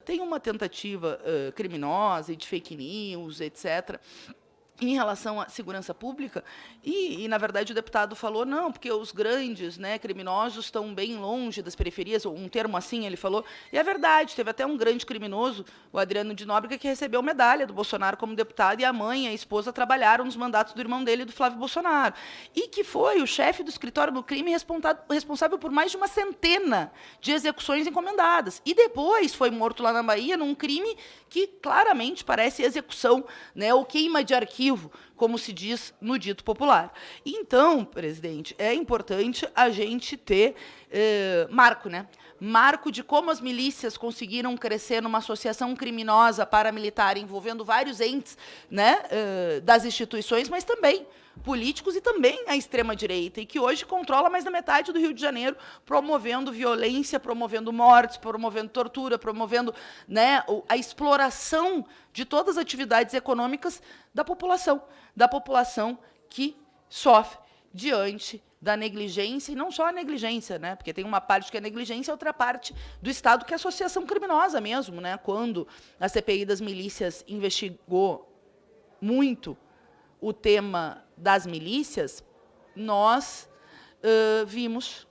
tem uma tentativa criminosa e de fake news, etc., em relação à segurança pública, na verdade, o deputado falou, não, porque os grandes, né, criminosos estão bem longe das periferias, ou um termo assim ele falou, e é verdade, teve até um grande criminoso, o Adriano de Nóbrega, que recebeu medalha do Bolsonaro como deputado, e a mãe e a esposa trabalharam nos mandatos do irmão dele, do Flávio Bolsonaro, e que foi o chefe do escritório do crime responsável por mais de uma centena de execuções encomendadas, e depois foi morto lá na Bahia num crime que claramente parece execução, né, ou queima de arquivo, como se diz no dito popular. Então, presidente, é importante a gente ter marco, né? Marco de como as milícias conseguiram crescer numa associação criminosa paramilitar envolvendo vários entes, né, das instituições, mas também políticos e também a extrema-direita, e que hoje controla mais da metade do Rio de Janeiro, promovendo violência, promovendo mortes, promovendo tortura, promovendo, né, a exploração de todas as atividades econômicas da população que sofre diante da negligência, e não só a negligência, né, porque tem uma parte que é negligência e outra parte do Estado que é associação criminosa mesmo, né, quando a CPI das milícias investigou muito o tema das milícias, nós vimos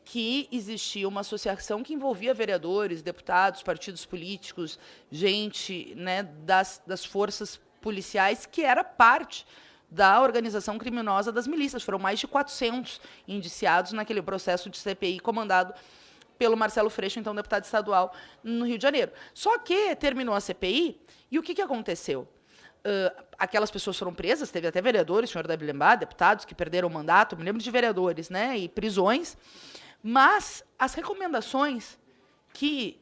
que existia uma associação que envolvia vereadores, deputados, partidos políticos, gente, né, das forças policiais, que era parte da organização criminosa das milícias. Foram mais de 400 indiciados naquele processo de CPI comandado pelo Marcelo Freixo, então deputado estadual no Rio de Janeiro. Só que terminou a CPI, e o que aconteceu? Aquelas pessoas foram presas, teve até vereadores, o senhor Davi Lembá, deputados que perderam o mandato, me lembro de vereadores, né, e prisões, mas as recomendações que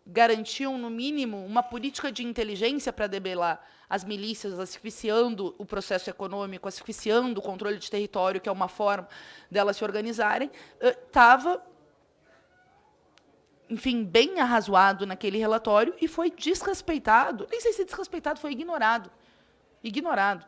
garantiam, no mínimo, uma política de inteligência para debelar as milícias, asfixiando o processo econômico, asfixiando o controle de território, que é uma forma delas se organizarem, estava, enfim, bem arrazoado naquele relatório e foi desrespeitado, nem sei se desrespeitado, foi ignorado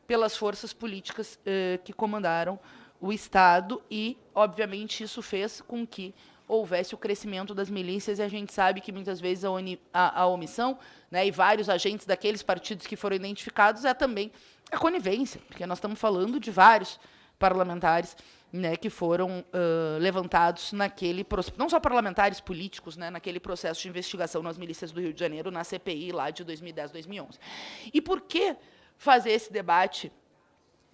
pelas forças políticas que comandaram o Estado e, obviamente, isso fez com que houvesse o crescimento das milícias, e a gente sabe que, muitas vezes, a omissão, né, e vários agentes daqueles partidos que foram identificados é também a conivência, porque nós estamos falando de vários parlamentares, né, que foram levantados naquele processo, não só parlamentares políticos, né, naquele processo de investigação nas milícias do Rio de Janeiro, na CPI lá de 2010, 2011. E por que fazer esse debate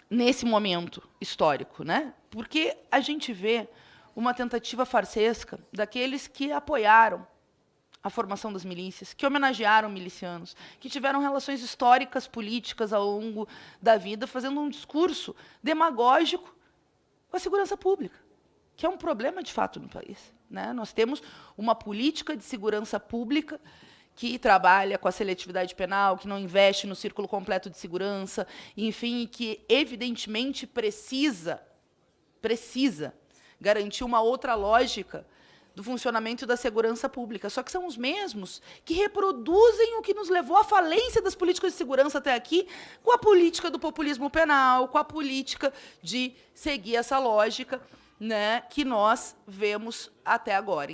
nesse momento histórico, né? Porque a gente vê uma tentativa farsesca daqueles que apoiaram a formação das milícias, que homenagearam milicianos, que tiveram relações históricas, políticas ao longo da vida, fazendo um discurso demagógico com a segurança pública, que é um problema, de fato, no país, né? Nós temos uma política de segurança pública que trabalha com a seletividade penal, que não investe no círculo completo de segurança, enfim, que, evidentemente, precisa garantir uma outra lógica do funcionamento da segurança pública. Só que são os mesmos que reproduzem o que nos levou à falência das políticas de segurança até aqui, com a política do populismo penal, com a política de seguir essa lógica, né, que nós vemos até agora.